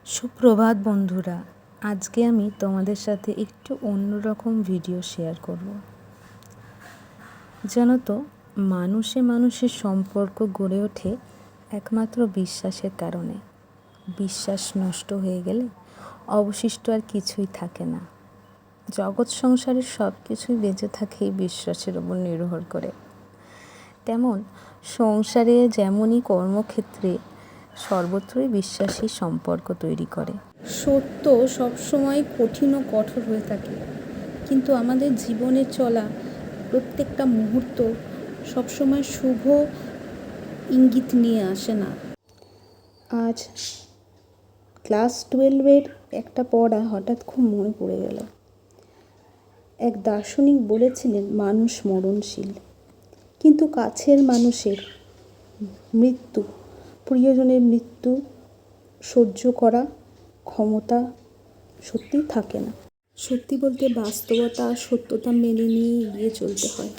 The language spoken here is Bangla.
সুপ্রভাত বন্ধুরা, আজকে আমি তোমাদের সাথে একটু অন্যরকম ভিডিও শেয়ার করব। জানো তো, মানুষে মানুষের সম্পর্ক গড়ে ওঠে একমাত্র বিশ্বাসের কারণে। বিশ্বাস নষ্ট হয়ে গেলে অবশিষ্ট আর কিছুই থাকে না। জগৎ সংসারের সব কিছুই বেঁচে থাকে এই বিশ্বাসের উপর নির্ভর করে। তেমন সংসারে যেমনই কর্মক্ষেত্রে সর্বত্রই বিশ্বাসী সম্পর্ক তৈরি করে। সত্য সবসময় কঠিন ও কঠোর হয়ে থাকে, কিন্তু আমাদের জীবনে চলা প্রত্যেকটা মুহূর্ত সবসময় শুভ ইঙ্গিত নিয়ে আসে না। আজ ক্লাস 12-এর একটা পড়া হঠাৎ খুব মনে পড়ে গেল। এক দার্শনিক বলেছিলেন, মানুষ মরণশীল, কিন্তু কাছের মানুষের মৃত্যু, প্রিয়জনের মৃত্যু সহ্য করা ক্ষমতা সত্যিই থাকে না। সত্যি বলতে বাস্তবতা আর সত্যতা মেনে নিয়ে এগিয়ে চলতে হয়।